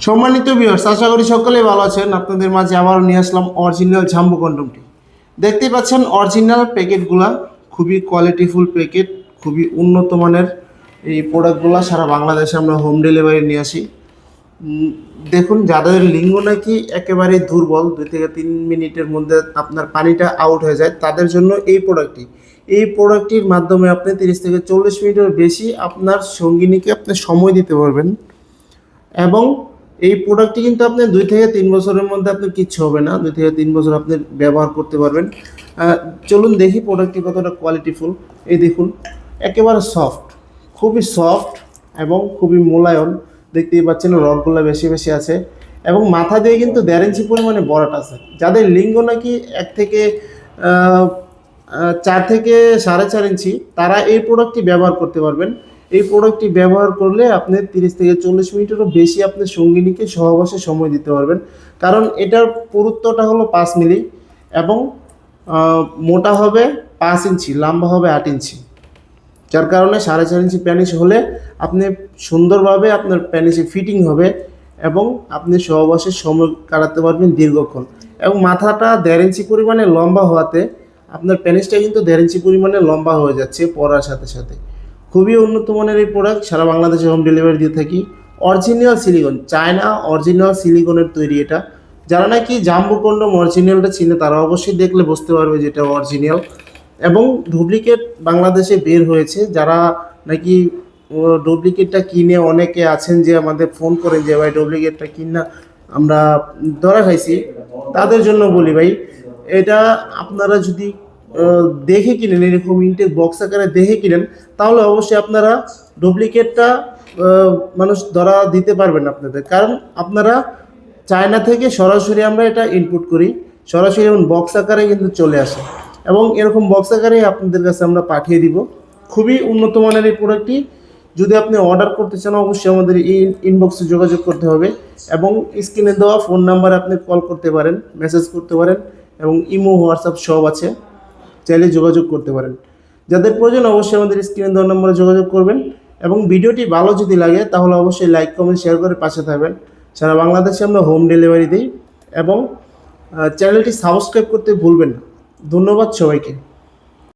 সম্মানিত ভিউয়ার্স, আশা করি সকলেই ভালো আছেন। আপনাদের মাঝে আবারও নিয়ে আসলাম অরিজিনাল জাম্বো কন্ডমটি। দেখতেই পাচ্ছেন অরিজিনাল প্যাকেটগুলা, খুবই কোয়ালিটিফুল প্যাকেট, খুবই উন্নত মানের এই প্রোডাক্টগুলো সারা বাংলাদেশে আমরা হোম ডেলিভারি নিয়ে আসি। দেখুন, যাদের লিঙ্গ নাকি একেবারে দুর্বল, 2 থেকে 3 মিনিটের মধ্যে আপনার পানিটা আউট হয়ে যায়, তাদের জন্য এই প্রোডাক্টটির মাধ্যমে আপনি 30 থেকে 40 মিনিটের বেশি আপনার সঙ্গিনীকে আপনি সময় দিতে পারবেন। এবং এই প্রোডাক্টটি কিন্তু আপনি 2 থেকে 3 বছরের মধ্যে আপনার কিচ্ছু হবে না, 2 থেকে 3 বছর আপনি ব্যবহার করতে পারবেন। চলুন দেখি প্রোডাক্টটি কতটা কোয়ালিটিফুল। এই দেখুন, একেবারে সফট, খুবই সফট এবং খুবই মোলায়ম। দেখতেই পাচ্ছেন রগগুলো বেশি বেশি আছে এবং মাথা দিয়ে কিন্তু 1.5 ইঞ্চি পরিমাণে বরাট আছে। যাদের লিঙ্গ নাকি 4 থেকে 4.5 ইঞ্চি, তারা এই প্রোডাক্টটি ব্যবহার করতে পারবেন। এই প্রোডাক্টটি ব্যবহার করলে আপনি 30 থেকে 40 মিনিটেরও বেশি আপনার সঙ্গিনীকে সহবাসে সময় দিতে পারবেন। কারণ এটার পুরুত্বটা হলো 5 মিলি এবং মোটা হবে 5 ইঞ্চি, লম্বা হবে 8 ইঞ্চি। যার কারণে 4.5 ইঞ্চি প্যানিস হলে আপনি সুন্দরভাবে আপনার প্যানিসে ফিটিং হবে এবং আপনি সহবাসে সময় কাটাতে পারবেন দীর্ঘক্ষণ। এবং মাথাটা 1.5 ইঞ্চি পরিমাণে লম্বা হওয়াতে আপনার প্যানিসটা কিন্তু 1.5 ইঞ্চি পরিমাণে লম্বা হয়ে যাচ্ছে পরার সাথে সাথে। খুবই উন্নত মানের এই প্রোডাক্ট, সারা বাংলাদেশে হোম ডেলিভারি দিয়ে থাকি। অরিজিনাল সিলিকন, চায়না অরিজিনাল সিলিকনের তৈরি এটা। যারা নাকি জাম্বো কন্ডম অরিজিনালটা চিনে, তারা অবশ্যই দেখলে বুঝতে পারবে যে এটা অরিজিনাল। এবং ডুপ্লিকেট বাংলাদেশে বের হয়েছে। যারা নাকি ডুপ্লিকেটটা কিনে, অনেকে আছেন যে আমাদের ফোন করেন যে ভাই ডুপ্লিকেটটা কিনা আমরা ধরা খাইছি, তাদের জন্য বলি ভাই, এটা আপনারা যদি দেখে কিনেন, এরকম ইনটেক বক্স আকারে দেখে কিনেন, তাহলে অবশ্যই আপনারা ডুপ্লিকেটটা মানুষ ধরা দিতে পারবেন আপনাদের। কারণ আপনারা চায়না থেকে সরাসরি আমরা এটা ইনপুট করি, সরাসরি এমন বক্স আকারে কিন্তু চলে আসে এবং এরকম বক্স আকারে আপনাদের কাছে আমরা পাঠিয়ে দিব। খুবই উন্নত মানের এই প্রোডাক্টটি। যদি আপনি অর্ডার করতে চান, অবশ্যই আমাদের এই ইনবক্সে যোগাযোগ করতে হবে এবং স্ক্রিনে দেওয়া ফোন নাম্বারে আপনি কল করতে পারেন, মেসেজ করতে পারেন এবং ইমো, হোয়াটসঅ্যাপ সব আছে, চাইলে যোগাযোগ করতে পারেন। যাদের প্রয়োজন অবশ্যই আমাদের স্ক্রিনে দেওয়া নম্বরে যোগাযোগ করবেন। এবং ভিডিওটি ভালো যদি লাগে তাহলে অবশ্যই লাইক, কমেন্ট, শেয়ার করে পাশে থাকবেন। সারা বাংলাদেশে আমরা হোম ডেলিভারি দিই এবং চ্যানেলটি সাবস্ক্রাইব করতে ভুলবেন না। ধন্যবাদ সবাইকে।